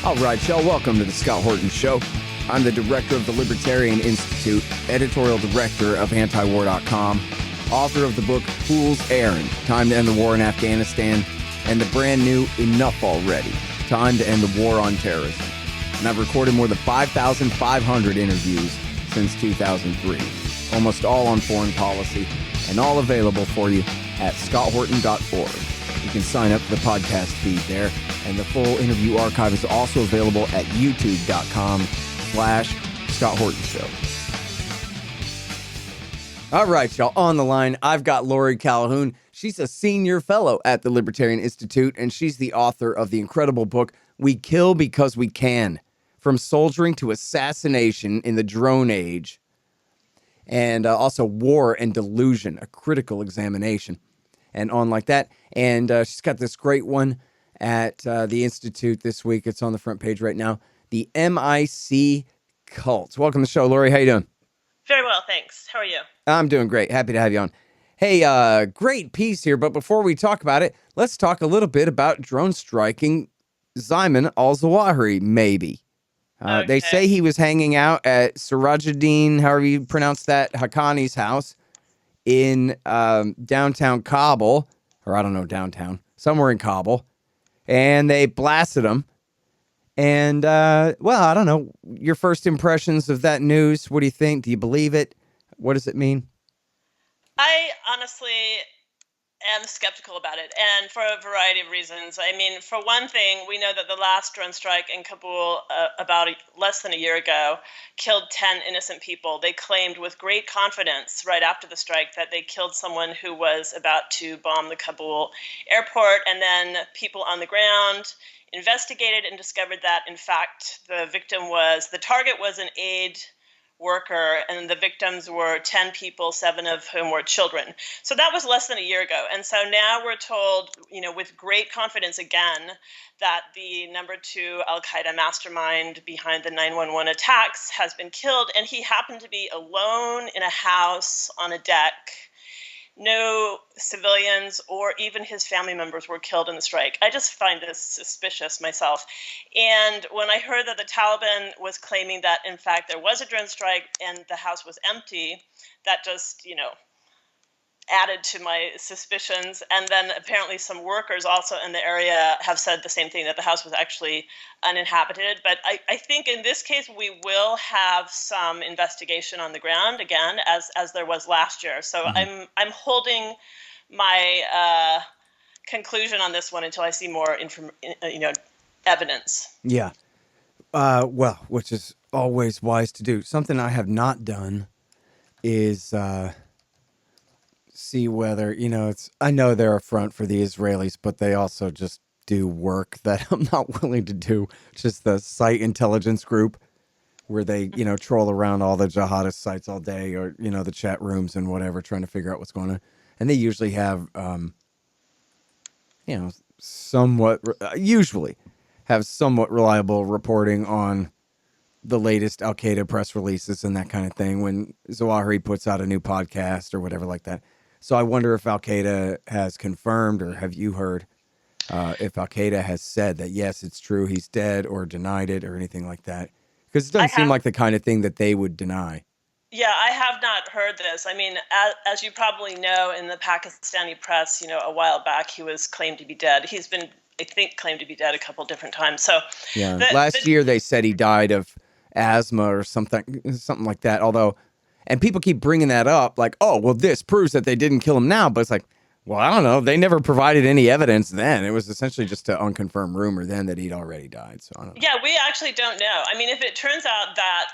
All right, y'all, welcome to the Scott Horton Show. I'm the director of the Libertarian Institute, editorial director of antiwar.com, author of the book Fool's Errand, Time to End the War in Afghanistan, and the brand new Enough Already, Time to End the War on Terrorism. And I've recorded more than 5,500 interviews since 2003, almost all on foreign policy, and all available for you at scotthorton.org. You can sign up for the podcast feed there, and the full interview archive is also available at youtube.com/Scott Horton Show. All right, y'all, on the line, I've got Laurie Calhoun. She's a senior fellow at the Libertarian Institute, and she's the author of the incredible book, We Kill Because We Can, From Soldiering to Assassination in the Drone Age, and also War and Delusion, a critical examination, and on like that. And she's got this great one at the Institute this week. It's on the front page right now. The MIC Cult. Welcome to the show, Laurie. How you doing? Very well, thanks. How are you? I'm doing great. Happy to have you on. Hey, great piece here. But before we talk about it, let's talk a little bit about drone striking Ayman Al-Zawahri, maybe. Okay. They say he was hanging out at Sirajuddin, however you pronounce that, Haqqani's house in downtown Kabul, or I don't know, downtown, somewhere in Kabul, and they blasted him. And, well, I don't know, your first impressions of that news, what do you think? Do you believe it? What does it mean? I honestly am skeptical about it, and for a variety of reasons. I mean, for one thing, we know that the last drone strike in Kabul less than a year ago killed 10 innocent people. They claimed with great confidence right after the strike that they killed someone who was about to bomb the Kabul airport, and then people on the ground investigated and discovered that, in fact, the target was an aid worker, and the victims were 10 people, 7 of whom were children. So that was less than a year ago. And so now we're told, with great confidence again, that the number 2 Al-Qaeda mastermind behind the 9/11 attacks has been killed, and he happened to be alone in a house on a deck. No civilians or even his family members were killed in the strike. I just find this suspicious myself. And when I heard that the Taliban was claiming that, in fact, there was a drone strike and the house was empty, that just, added to my suspicions. And then apparently some workers also in the area have said the same thing, that the house was actually uninhabited. But I think in this case, we will have some investigation on the ground again, as there was last year. So I'm holding my conclusion on this one until I see more evidence. Yeah. Well, which is always wise to do. Something I have not done is see whether, I know they're a front for the Israelis, but they also just do work that I'm not willing to do. Just the site intelligence group where they, troll around all the jihadist sites all day, or, the chat rooms and whatever, trying to figure out what's going on. And they usually have, usually have somewhat reliable reporting on the latest Al-Qaeda press releases and that kind of thing when Zawahri puts out a new podcast or whatever like that. So I wonder if Al-Qaeda has confirmed, or have you heard if Al-Qaeda has said that, yes, it's true, he's dead, or denied it or anything like that? Because it doesn't seem like the kind of thing that they would deny. Yeah, I have not heard this. I mean, as you probably know, in the Pakistani press, a while back, he was claimed to be dead. He's been, I think, claimed to be dead a couple different times. So yeah, last year they said he died of asthma or something like that. Although, and people keep bringing that up, like, oh, well, this proves that they didn't kill him now. But it's like, well, I don't know. They never provided any evidence then. It was essentially just an unconfirmed rumor then that he'd already died. So I don't know. Yeah, we actually don't know. I mean, if it turns out that,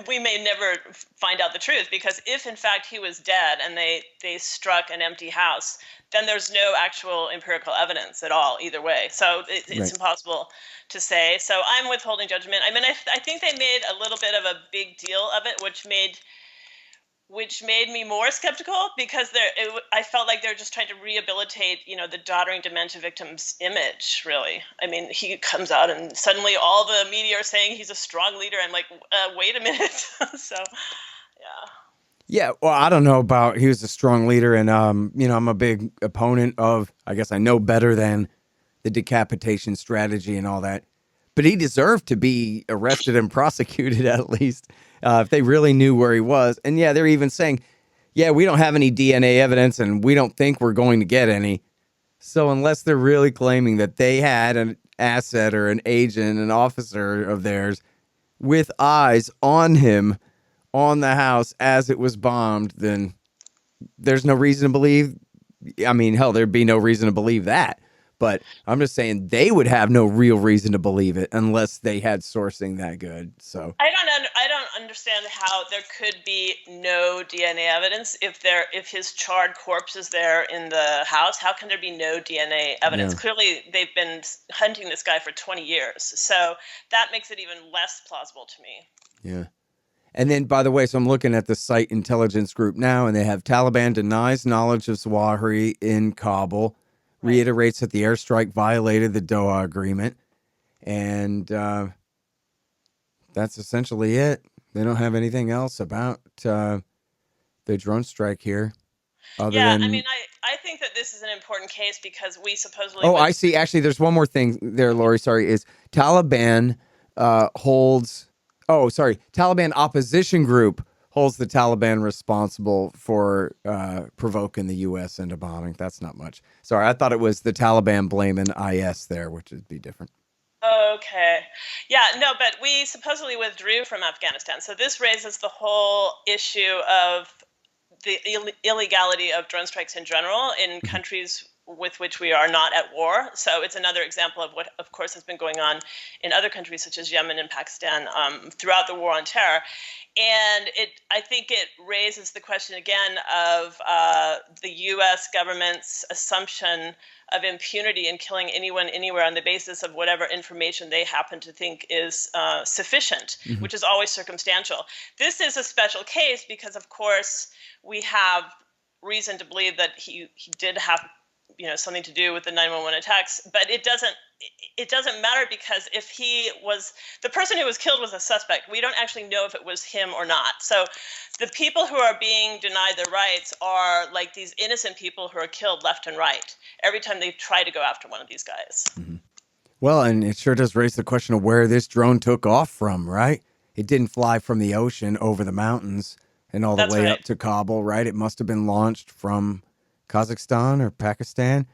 we may never find out the truth, because if, in fact, he was dead and they struck an empty house, then there's no actual empirical evidence at all either way. So it's impossible to say. So I'm withholding judgment. I mean, I think they made a little bit of a big deal of it, which made me more skeptical, because I felt like they're just trying to rehabilitate, the doddering dementia victim's image, really. I mean, he comes out and suddenly all the media are saying he's a strong leader. I'm like, wait a minute. So, yeah. Yeah, well, I don't know about he was a strong leader, and I'm a big opponent of, I guess I know better than the decapitation strategy and all that. But he deserved to be arrested and prosecuted at least if they really knew where he was. And yeah, they're even saying, yeah, we don't have any DNA evidence and we don't think we're going to get any. So unless they're really claiming that they had an asset or an agent, an officer of theirs with eyes on him on the house as it was bombed, then there's no reason to believe. I mean, hell, there'd be no reason to believe that. But I'm just saying they would have no real reason to believe it unless they had sourcing that good. So I don't understand how there could be no DNA evidence if his charred corpse is there in the house. How can there be no DNA evidence? yeah, Clearly, they've been hunting this guy for 20 years, so that makes it even less plausible to me. yeah. And then, by the way, so I'm looking at the site intelligence group now, and they have Taliban denies knowledge of Zawahri in Kabul, reiterates that the airstrike violated the Doha Agreement, and that's essentially it. They don't have anything else about the drone strike here. Other than, I mean, I think that this is an important case because we supposedly. Oh, I see. Actually, there's one more thing there, Laurie. Sorry, is Taliban holds. Oh, sorry. Taliban opposition group holds the Taliban responsible for provoking the U.S. into bombing. That's not much. Sorry, I thought it was the Taliban blaming IS there, which would be different. Okay. Yeah, no, but we supposedly withdrew from Afghanistan. So this raises the whole issue of the illegality of drone strikes in general in countries with which we are not at war. So it's another example of what, of course, has been going on in other countries such as Yemen and Pakistan throughout the war on terror. And I think it raises the question again of the U.S. government's assumption of impunity in killing anyone anywhere on the basis of whatever information they happen to think is sufficient, which is always circumstantial. This is a special case because, of course, we have reason to believe that he did have something to do with the 911 attacks, but it doesn't matter because if he was the person who was killed was a suspect, we don't actually know if it was him or not. So the people who are being denied their rights are like these innocent people who are killed left and right every time they try to go after one of these guys. Mm-hmm. Well, and it sure does raise the question of where this drone took off from, right? It didn't fly from the ocean over the mountains and all the way up to Kabul, right? It must have been launched from Kazakhstan or Pakistan.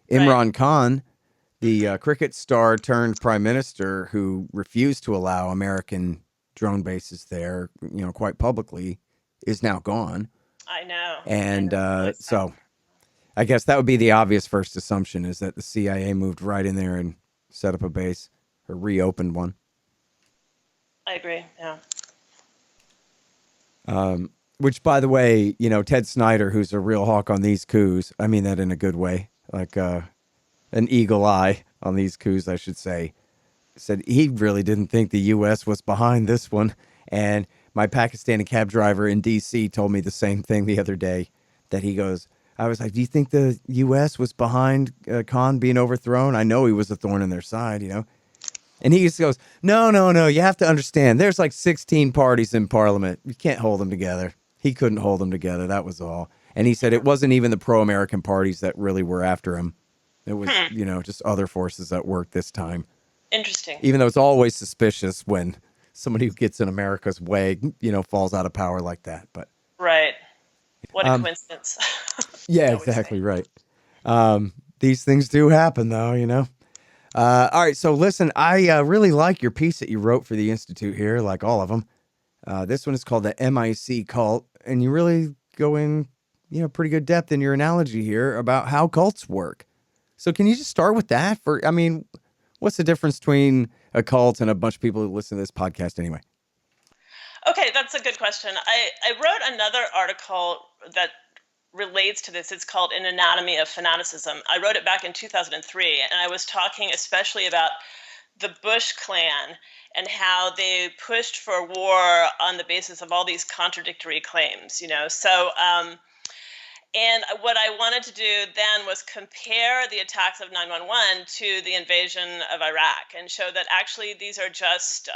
Imran Khan, the cricket star turned prime minister who refused to allow American drone bases there, quite publicly, is now gone. I know. And so I guess that would be the obvious first assumption, is that the CIA moved right in there and set up a base or reopened one. I agree, yeah. Which, by the way, Ted Snyder, who's a real hawk on these coups, I mean that in a good way, like an eagle eye on these coups, I should say, said he really didn't think the U.S. was behind this one. And my Pakistani cab driver in D.C. told me the same thing the other day, that he goes, I was like, do you think the U.S. was behind Khan being overthrown? I know he was a thorn in their side, And he just goes, no, you have to understand, there's like 16 parties in parliament. You can't hold them together. He couldn't hold them together. That was all. And he said it wasn't even the pro-American parties that really were after him. It was, just other forces that worked this time. Interesting. Even though it's always suspicious when somebody who gets in America's way, falls out of power like that. But right. What a coincidence. Yeah, exactly right. These things do happen, though, All right, so listen, I really like your piece that you wrote for the Institute here, like all of them. This one is called the MIC cult, and you really go in, pretty good depth in your analogy here about how cults work. So can you just start with that? What's the difference between a cult and a bunch of people who listen to this podcast anyway? Okay, that's a good question. I wrote another article that relates to this. It's called An Anatomy of Fanaticism. I wrote it back in 2003, and I was talking especially about the Bush clan and how they pushed for war on the basis of all these contradictory claims, So, and what I wanted to do then was compare the attacks of 9/11 to the invasion of Iraq and show that actually these are just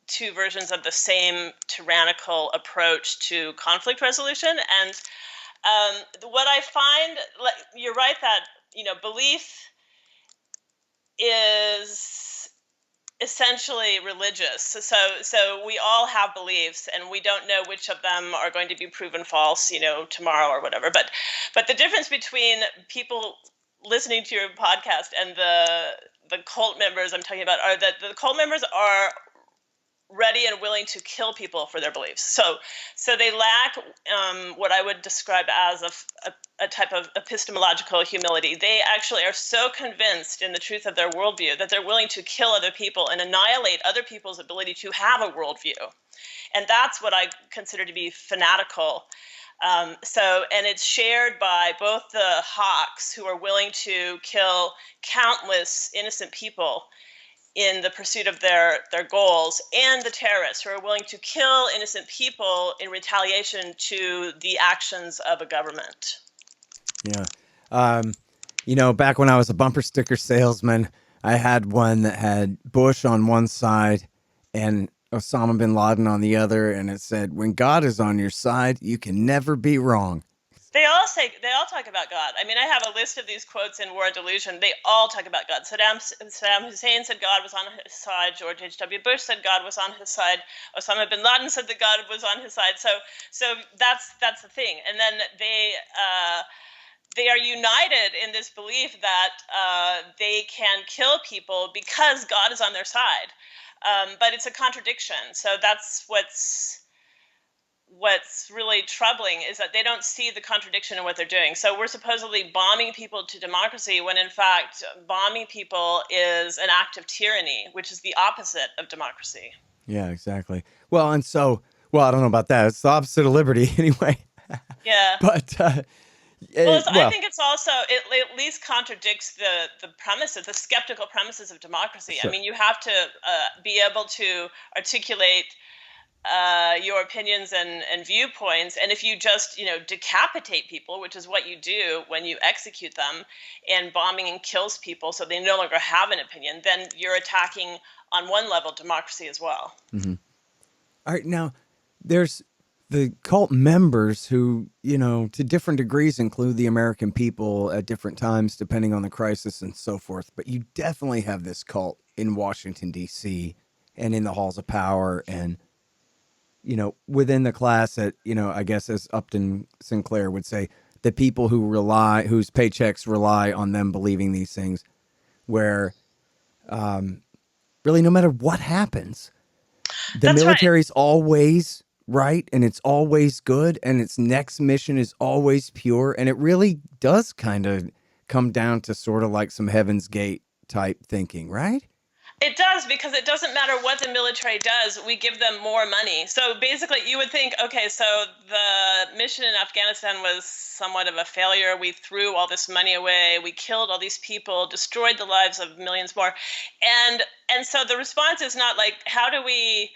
two versions of the same tyrannical approach to conflict resolution. And what I find, you're right that, belief is essentially religious. So we all have beliefs, and we don't know which of them are going to be proven false, tomorrow or whatever. But the difference between people listening to your podcast and the cult members I'm talking about are that the cult members are ready and willing to kill people for their beliefs. So they lack what I would describe as a type of epistemological humility. They actually are so convinced in the truth of their worldview that they're willing to kill other people and annihilate other people's ability to have a worldview. And that's what I consider to be fanatical. And it's shared by both the hawks, who are willing to kill countless innocent people in the pursuit of their goals, and the terrorists, who are willing to kill innocent people in retaliation to the actions of a government. Yeah. Back when I was a bumper sticker salesman, I had one that had Bush on one side and Osama bin Laden on the other, and it said, "When God is on your side, you can never be wrong." They all talk about God. I mean, I have a list of these quotes in War and Delusion. They all talk about God. Saddam Hussein said God was on his side. George H.W. Bush said God was on his side. Osama bin Laden said that God was on his side. So that's the thing. And then they are united in this belief that they can kill people because God is on their side. But it's a contradiction. So that's what's really troubling, is that they don't see the contradiction in what they're doing. So we're supposedly bombing people to democracy, when in fact bombing people is an act of tyranny, which is the opposite of democracy. Yeah, exactly. Well, I don't know about that. It's the opposite of liberty anyway. Yeah. But I think it's also, it at least contradicts the premises, the skeptical premises of democracy. Sure. I mean, you have to be able to articulate your opinions and viewpoints, and if you just decapitate people, which is what you do when you execute them, and bombing kills people so they no longer have an opinion, then you're attacking on one level democracy as well. Mm-hmm. All right, now there's the cult members who, to different degrees include the American people at different times depending on the crisis and so forth, but you definitely have this cult in Washington D.C. and in the halls of power, and within the class that, I guess as Upton Sinclair would say, the people whose paychecks rely on them believing these things, where really no matter what happens, the military's always right, and it's always good, and its next mission is always pure, and it really does kind of come down to sort of like some Heaven's Gate type thinking, right? It does, because it doesn't matter what the military does, we give them more money. So basically, you would think, okay, so the mission in Afghanistan was somewhat of a failure. We threw all this money away. We killed all these people, destroyed the lives of millions more. And so the response is not like, how do we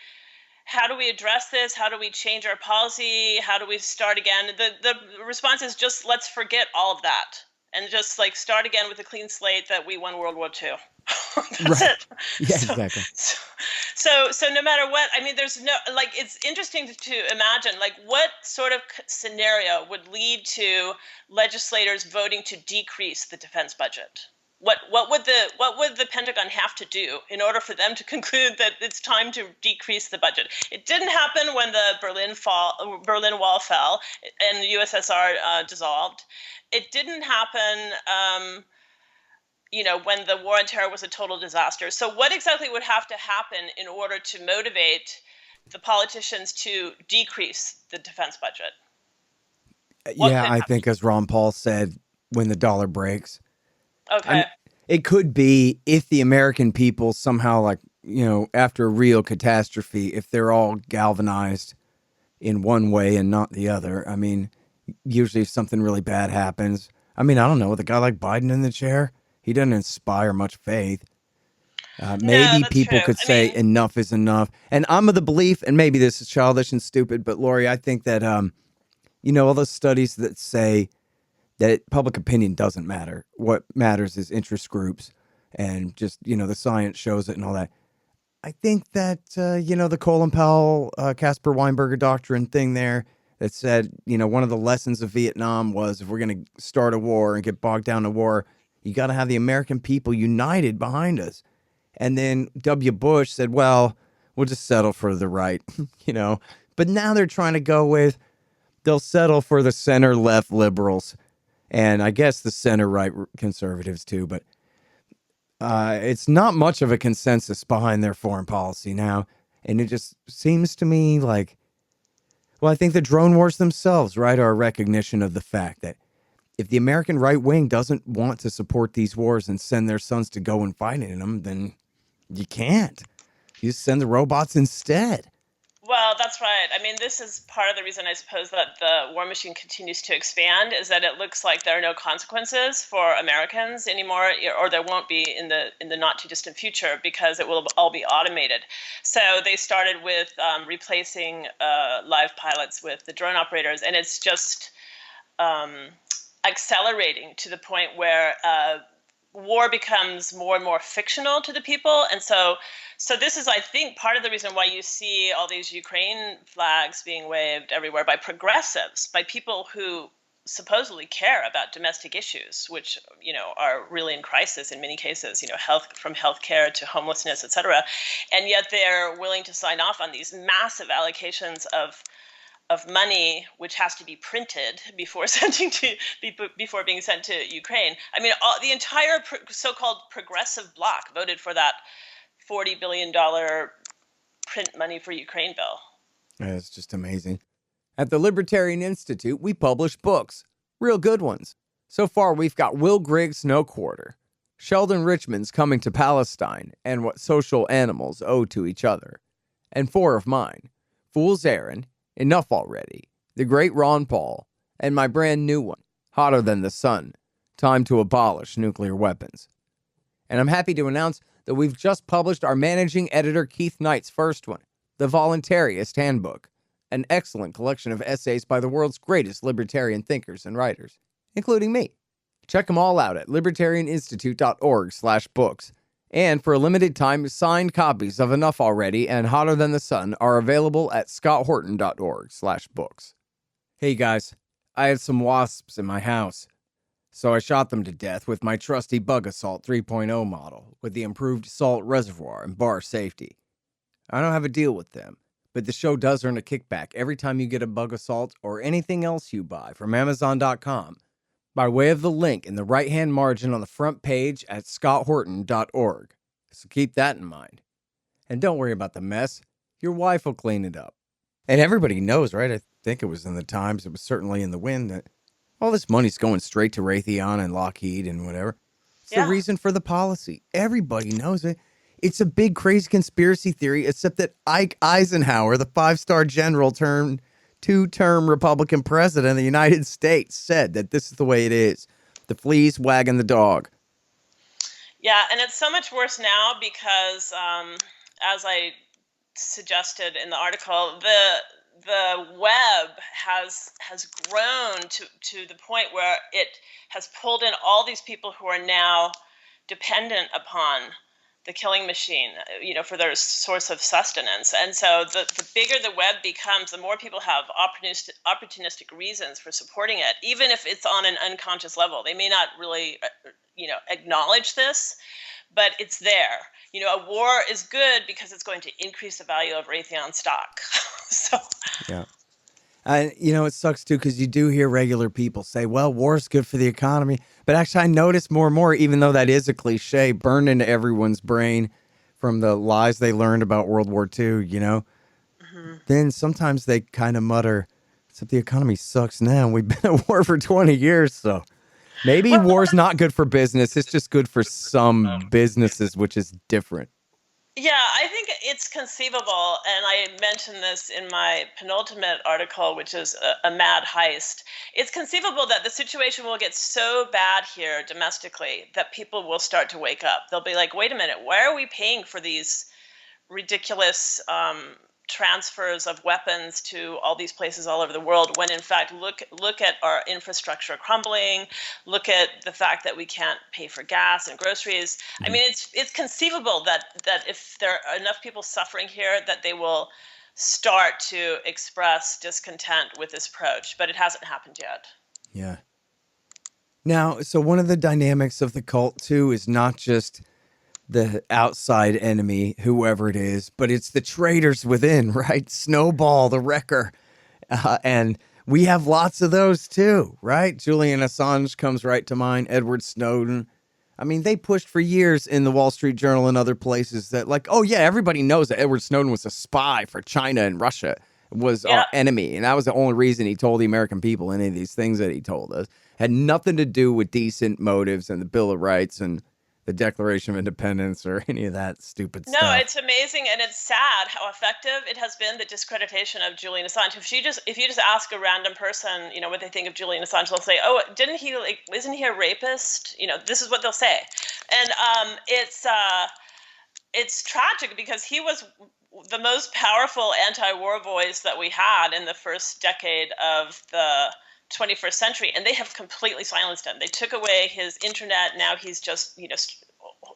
address this? How do we change our policy? How do we start again? The response is just, let's forget all of that and just start again with a clean slate that we won World War II. That's right. it. Yeah, exactly. So no matter what, I mean, there's no, it's interesting to imagine, what sort of scenario would lead to legislators voting to decrease the defense budget? What would the Pentagon have to do in order for them to conclude that it's time to decrease the budget? It didn't happen when the Berlin Wall fell and the USSR dissolved. It didn't happen when the war on terror was a total disaster. So what exactly would have to happen in order to motivate the politicians to decrease the defense budget? I think as Ron Paul said, when the dollar breaks. Okay. It could be if the American people somehow, after a real catastrophe, if they're all galvanized in one way and not the other. I mean, usually if something really bad happens, I don't know, with a guy like Biden in the chair, he doesn't inspire much faith. Maybe people could say enough is enough. And I'm of the belief, and maybe this is childish and stupid, but Laurie, I think that, all those studies that say that public opinion doesn't matter. What matters is interest groups and just, the science shows it and all that. I think that, the Colin Powell, Caspar Weinberger doctrine thing there that said, one of the lessons of Vietnam was if we're going to start a war and get bogged down in war, you got to have the American people united behind us. And then W. Bush said, well, we'll just settle for the right, But now they're trying to go with, they'll settle for the center-left liberals. And I guess the center-right conservatives too. But it's not much of a consensus behind their foreign policy now. And it just seems to me like, well, I think the drone wars themselves, right, are a recognition of the fact that if the American right wing doesn't want to support these wars and send their sons to go and fight in them, then you can't. You just send the robots instead. Well, that's right. I mean, this is part of the reason I suppose that the war machine continues to expand, is that it looks like there are no consequences for Americans anymore, or there won't be in the not too distant future, because it will all be automated. So they started with replacing live pilots with the drone operators, and it's just accelerating to the point where war becomes more and more fictional to the people. And so this is, I think, part of the reason why you see all these Ukraine flags being waved everywhere by progressives, by people who supposedly care about domestic issues, which, are really in crisis in many cases, from healthcare to homelessness, et cetera. And yet they're willing to sign off on these massive allocations of money, which has to be printed before being sent to Ukraine. I mean, the entire so-called progressive bloc voted for that $40 billion print money for Ukraine bill. Yeah, it's just amazing. At the Libertarian Institute, we publish books, real good ones. So far, we've got Will Grigg's No Quarter, Sheldon Richman's Coming to Palestine, and What Social Animals Owe to Each Other, and 4 of mine, Fool's Errand, Enough Already, The Great Ron Paul, and my brand new one, Hotter Than the Sun, Time to Abolish Nuclear Weapons. And I'm happy to announce that we've just published our managing editor Keith Knight's first one, The Voluntarist Handbook, an excellent collection of essays by the world's greatest libertarian thinkers and writers, including me. Check them all out at libertarianinstitute.org/books. And for a limited time, signed copies of Enough Already and Hotter Than the Sun are available at scotthorton.org/books. Hey guys, I had some wasps in my house, so I shot them to death with my trusty Bug Assault 3.0 model with the improved salt reservoir and bar safety. I don't have a deal with them, but the show does earn a kickback every time you get a Bug Assault or anything else you buy from Amazon.com by way of the link in the right-hand margin on the front page at scotthorton.org. So keep that in mind. And don't worry about the mess. Your wife will clean it up. And everybody knows, right? I think it was in the Times, it was certainly in the Wind, that all this money's going straight to Raytheon and Lockheed and whatever. It's the reason for the policy. Everybody knows it. It's a big, crazy conspiracy theory, except that Ike Eisenhower, the 5-star general turned 2-term Republican president of the United States, said that this is the way it is. The flea's wagging the dog. Yeah, and it's so much worse now because, as I suggested in the article, the web has grown to the point where it has pulled in all these people who are now dependent upon the killing machine, for their source of sustenance. And so the bigger the web becomes, the more people have opportunistic reasons for supporting it, even if it's on an unconscious level. They may not really, acknowledge this, but it's there. A war is good because it's going to increase the value of Raytheon stock. So. Yeah. And, it sucks, too, because you do hear regular people say, well, war's good for the economy. But actually, I notice more and more, even though that is a cliche, burned into everyone's brain from the lies they learned about World War II, Mm-hmm. Then sometimes they kind of mutter, except the economy sucks now. We've been at war for 20 years, so maybe war's not good for business. It's just good for some businesses, which is different. Yeah, I think it's conceivable, and I mentioned this in my penultimate article, which is a mad heist. It's conceivable that the situation will get so bad here domestically that people will start to wake up. They'll be like, wait a minute, why are we paying for these ridiculous transfers of weapons to all these places all over the world, when in fact look at our infrastructure crumbling, look at the fact that we can't pay for gas and groceries. Mm-hmm. I mean, it's conceivable that if there are enough people suffering here, that they will start to express discontent with this approach, but it hasn't happened yet. Yeah. Now, so one of the dynamics of the cult too is not just the outside enemy, whoever it is, but it's the traitors within, right? Snowball, the wrecker. And we have lots of those too, right? Julian Assange comes right to mind, Edward Snowden. I mean, they pushed for years in the Wall Street Journal and other places that, like, oh, yeah, everybody knows that Edward Snowden was a spy for China and Russia, was our enemy. And that was the only reason he told the American people any of these things that he told us. Had nothing to do with decent motives and the Bill of Rights and the Declaration of Independence or any of that stupid stuff. No, it's amazing, and it's sad how effective it has been, the discreditation of Julian Assange. If you just ask a random person, what they think of Julian Assange, they'll say, "Oh, isn't he a rapist?" This is what they'll say, and it's tragic because he was the most powerful anti-war voice that we had in the first decade of the 21st century, and they have completely silenced him. They took away his internet. Now he's just,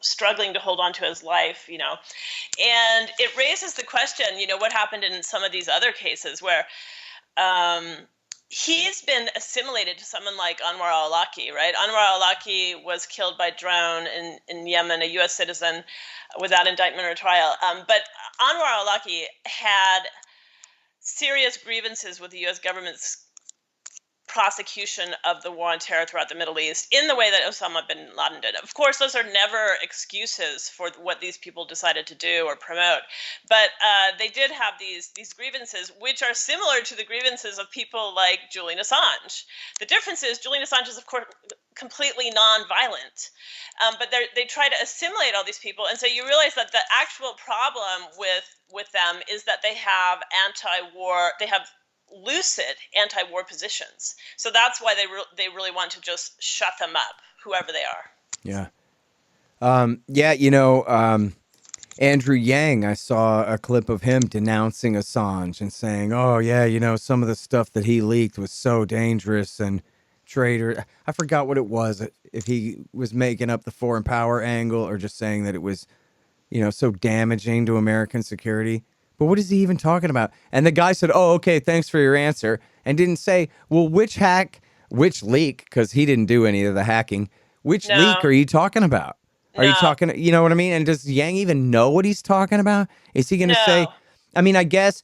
struggling to hold on to his life, and it raises the question, what happened in some of these other cases where he's been assimilated to someone like Anwar al-Awlaki, right? Anwar al-Awlaki was killed by drone in Yemen, a U.S. citizen, without indictment or trial. But Anwar al-Awlaki had serious grievances with the U.S. government's prosecution of the war on terror throughout the Middle East in the way that Osama bin Laden did. Of course, those are never excuses for what these people decided to do or promote, but they did have these grievances, which are similar to the grievances of people like Julian Assange. The difference is Julian Assange is, of course, completely non-violent, but they try to assimilate all these people, and so you realize that the actual problem with them is that they have lucid anti-war positions. So that's why they really want to just shut them up, whoever they are. Yeah. Andrew Yang, I saw a clip of him denouncing Assange and saying, oh, yeah, some of the stuff that he leaked was so dangerous and traitor. I forgot what it was, if he was making up the foreign power angle or just saying that it was, so damaging to American security. But what is he even talking about? And the guy said, oh, okay, thanks for your answer. And didn't say, well, which leak, because he didn't do any of the hacking. Which leak are you talking about? Are you talking, you know what I mean? And does Yang even know what he's talking about? Is he going to say, I mean, I guess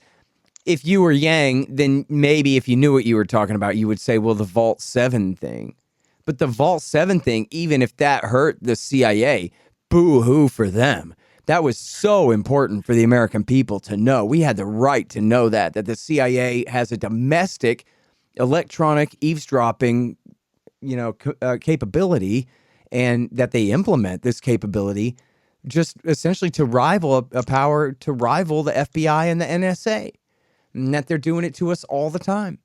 if you were Yang, then maybe if you knew what you were talking about, you would say, well, the Vault 7 thing. But the Vault 7 thing, even if that hurt the CIA, boo-hoo for them. That was so important for the American people to know. We had the right to know that the CIA has a domestic electronic eavesdropping, capability, and that they implement this capability just essentially to rival a power to rival the FBI and the NSA, and that they're doing it to us all the time.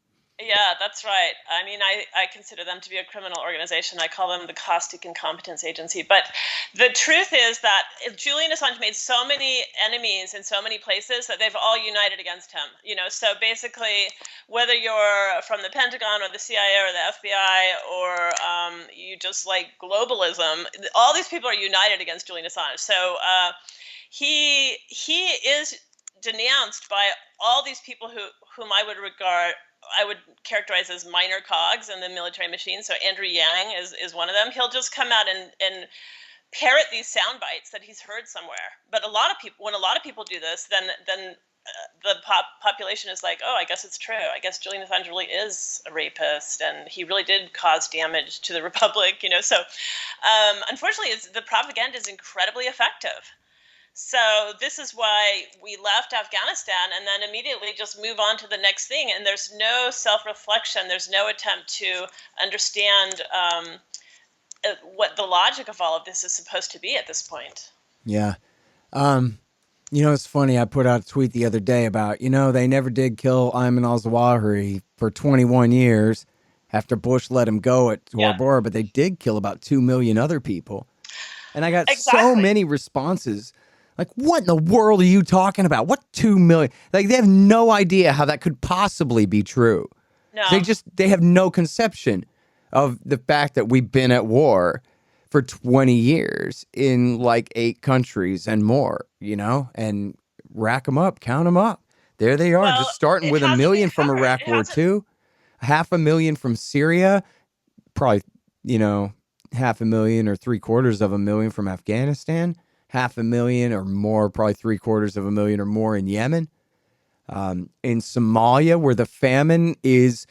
Yeah, that's right. I mean, I consider them to be a criminal organization. I call them the Caustic Incompetence Agency. But the truth is that Julian Assange made so many enemies in so many places that they've all united against him. So basically, whether you're from the Pentagon or the CIA or the FBI or you just like globalism, all these people are united against Julian Assange. So he is denounced by all these people whom I would characterize as minor cogs in the military machine. So Andrew Yang is one of them. He'll just come out and parrot these sound bites that he's heard somewhere. But when a lot of people do this, then the population is like, oh, I guess it's true. I guess Julian Assange really is a rapist, and he really did cause damage to the Republic. So unfortunately, the propaganda is incredibly effective. So this is why we left Afghanistan and then immediately just move on to the next thing. And there's no self-reflection. There's no attempt to understand what the logic of all of this is supposed to be at this point. Yeah. It's funny. I put out a tweet the other day about, they never did kill Ayman Al-Zawahri for 21 years after Bush let him go at Tora Bora, but they did kill about 2 million other people. And I got so many responses. Like, what in the world are you talking about? What 2 million? Like, they have no idea how that could possibly be true. No. They have no conception of the fact that we've been at war for 20 years in like 8 countries and more, and rack them up, count them up. There they are, just starting with 1 million from Iraq War II, 500,000 from Syria, probably, 500,000 or 750,000 from Afghanistan. 500,000 or more, probably 750,000 or more in Yemen. In Somalia, where the famine is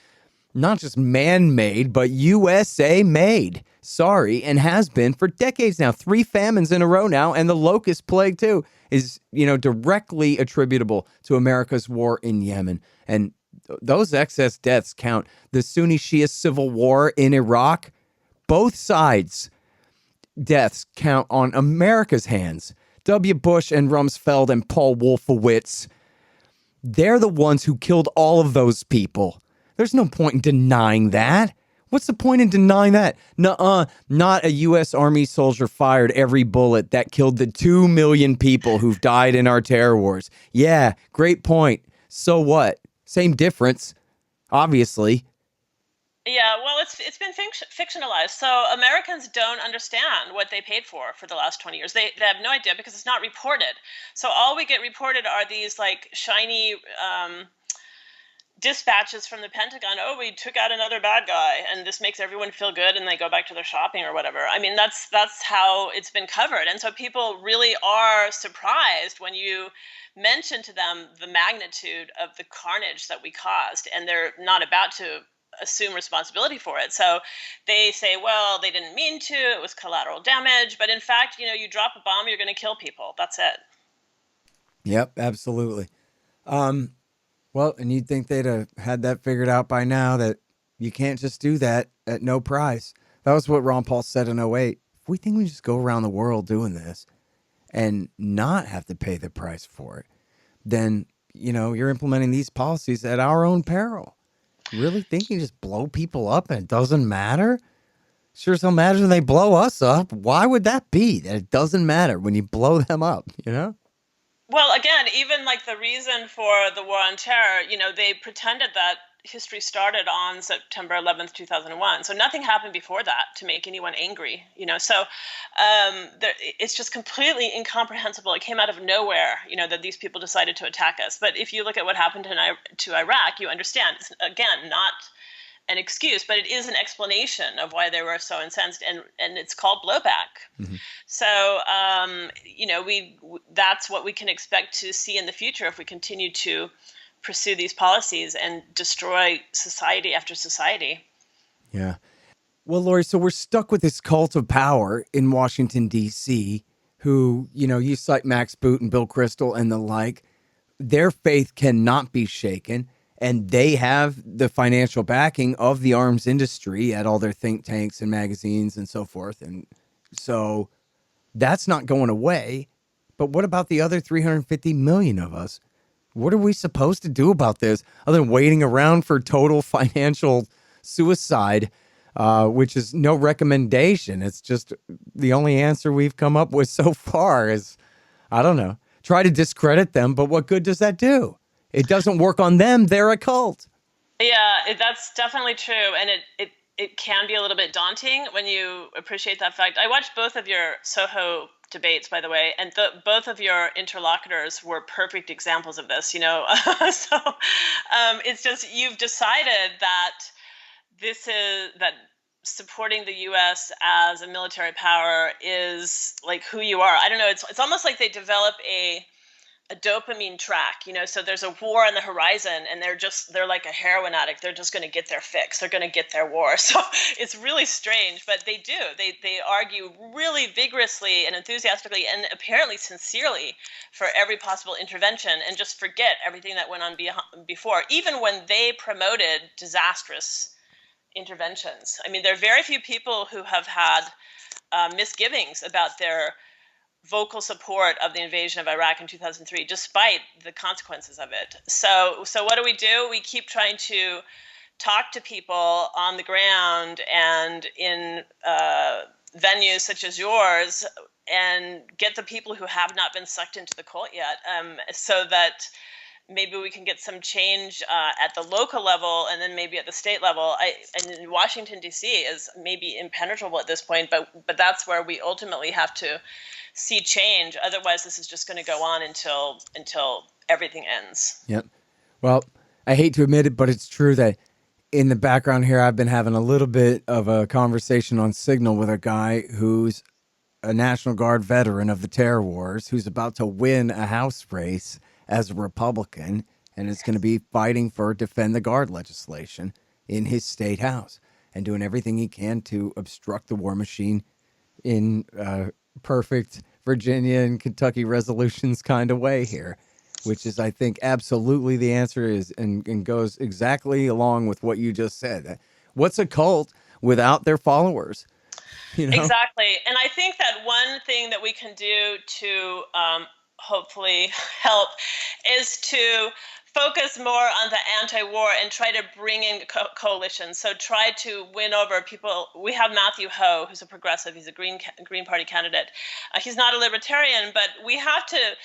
not just man-made, but USA made. Sorry, and has been for decades now. 3 famines in a row now, and the locust plague too is, directly attributable to America's war in Yemen. And those excess deaths count. The Sunni Shia civil war in Iraq, both sides' deaths count on America's hands. W. Bush and Rumsfeld and Paul Wolfowitz, they're the ones who killed all of those people. There's no point in denying that. What's the point in denying that? Nuh-uh, not a U.S. Army soldier fired every bullet that killed the 2 million people who've died in our terror wars. Yeah, great point. So what? Same difference, obviously. Yeah, well, it's been fictionalized. So Americans don't understand what they paid for the last 20 years. They have no idea because it's not reported. So all we get reported are these like shiny dispatches from the Pentagon. Oh, we took out another bad guy, and this makes everyone feel good, and they go back to their shopping or whatever. I mean, that's how it's been covered, and so people really are surprised when you mention to them the magnitude of the carnage that we caused, and they're not about to assume responsibility for it. So they say, well, they didn't mean to, it was collateral damage, but in fact, you drop a bomb, you're going to kill people. That's it. Yep, absolutely. Well, and you'd think they'd have had that figured out by now, that you can't just do that at no price. That was what Ron Paul said in '08. If we think we just go around the world doing this and not have to pay the price for it, then, you're implementing these policies at our own peril. Really think you just blow people up and it doesn't matter? Sure as hell matters when they blow us up. Why would that be? That it doesn't matter when you blow them up, Well, again, even like the reason for the war on terror, they pretended that history started on September 11th, 2001. So nothing happened before that to make anyone angry, So it's just completely incomprehensible. It came out of nowhere, that these people decided to attack us. But if you look at what happened to Iraq, you understand. It's, again, not an excuse, but it is an explanation of why they were so incensed, and it's called blowback. Mm-hmm. So, that's what we can expect to see in the future if we continue to pursue these policies and destroy society after society. Yeah. Well, Laurie, so we're stuck with this cult of power in Washington, D.C., who, you cite Max Boot and Bill Kristol and the like. Their faith cannot be shaken, and they have the financial backing of the arms industry at all their think tanks and magazines and so forth. And so that's not going away. But what about the other 350 million of us? What are we supposed to do about this other than waiting around for total financial suicide, which is no recommendation? It's just the only answer we've come up with so far is, I don't know, try to discredit them. But what good does that do? It doesn't work on them. They're a cult. Yeah, that's definitely true. And it can be a little bit daunting when you appreciate that fact. I watched both of your Soho debates, by the way, and both of your interlocutors were perfect examples of this, So it's just, you've decided that that supporting the U.S. as a military power is like who you are. I don't know. It's almost like they develop a dopamine track, so there's a war on the horizon, and they're like a heroin addict. They're just going to get their fix. They're going to get their war. So it's really strange, but they do. They argue really vigorously and enthusiastically and apparently sincerely for every possible intervention, and just forget everything that went on before, even when they promoted disastrous interventions. I mean, there are very few people who have had misgivings about their vocal support of the invasion of Iraq in 2003, despite the consequences of it. So what do? We keep trying to talk to people on the ground and in venues such as yours, and get the people who have not been sucked into the cult yet, so that maybe we can get some change at the local level, and then maybe at the state level. And Washington, D.C. is maybe impenetrable at this point, but that's where we ultimately have to see change. Otherwise, this is just going to go on until everything ends. Yep. Well, I hate to admit it, but it's true that in the background here, I've been having a little bit of a conversation on Signal with a guy who's a National Guard veteran of the terror wars who's about to win a House race as a Republican and is going to be fighting for Defend the Guard legislation in his state house and doing everything he can to obstruct the war machine in perfect Virginia and Kentucky resolutions kind of way here, which is, I think, absolutely the answer is and goes exactly along with what you just said. What's a cult without their followers? You know? Exactly. And I think that one thing that we can do to hopefully help is to focus more on the anti-war and try to bring in coalitions. So try to win over people. We have Matthew Ho, who's a progressive. He's a Green Party candidate. He's not a libertarian, but we have to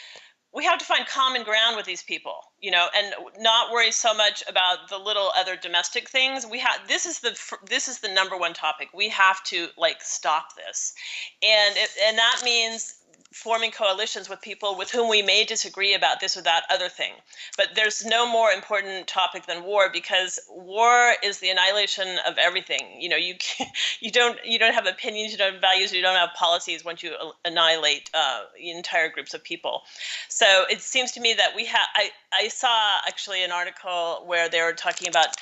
find common ground with these people, you know, and not worry so much about the little other domestic things. This is the number one topic. We have to stop this, and that means forming coalitions with people with whom we may disagree about this or that other thing. But there's no more important topic than war, because war is the annihilation of everything. You know, you don't have opinions, you don't have values, you don't have policies once you annihilate entire groups of people. So it seems to me that I saw actually an article where they were talking about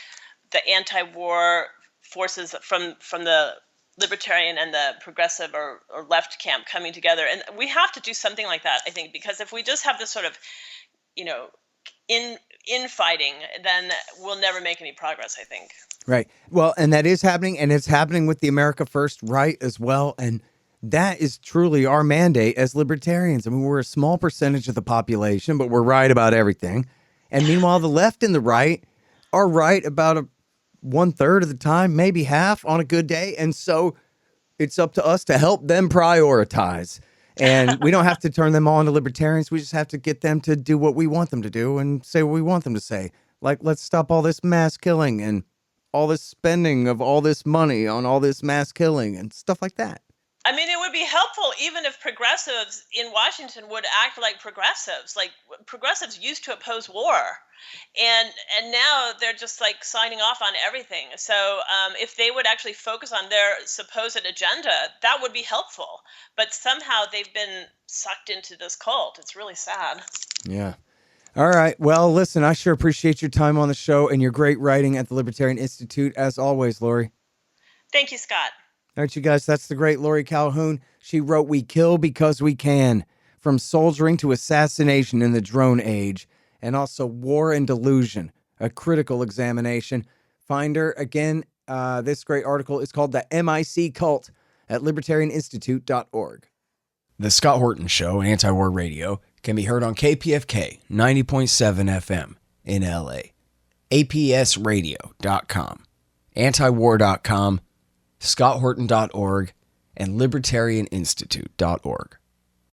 the anti-war forces from the libertarian and the progressive or left camp coming together. And we have to do something like that, I think, because if we just have this sort of, you know, infighting, then we'll never make any progress, I think. Right. Well, and that is happening, and it's happening with the America First right as well. And that is truly our mandate as libertarians. I mean, we're a small percentage of the population, but we're right about everything. And meanwhile, the left and the right are right about 1/3 of the time, maybe half on a good day. And so it's up to us to help them prioritize. And we don't have to turn them all into libertarians. We just have to get them to do what we want them to do and say what we want them to say. Like, let's stop all this mass killing and all this spending of all this money on all this mass killing and stuff like that. I mean, it would be helpful even if progressives in Washington would act like progressives. Like, progressives used to oppose war, and now they're just signing off on everything. So if they would actually focus on their supposed agenda, that would be helpful. But somehow they've been sucked into this cult. It's really sad. Yeah. All right. Well, listen, I sure appreciate your time on the show and your great writing at the Libertarian Institute, as always, Laurie. Thank you, Scott. All right, you guys, that's the great Laurie Calhoun. She wrote We Kill Because We Can, From Soldiering to Assassination in the Drone Age, and also War and Delusion, a critical examination. Find her, again, this great article is called The MIC Cult at libertarianinstitute.org. The Scott Horton Show, Anti-War Radio, can be heard on KPFK 90.7 FM in LA, APSradio.com, antiwar.com, scotthorton.org, and libertarianinstitute.org.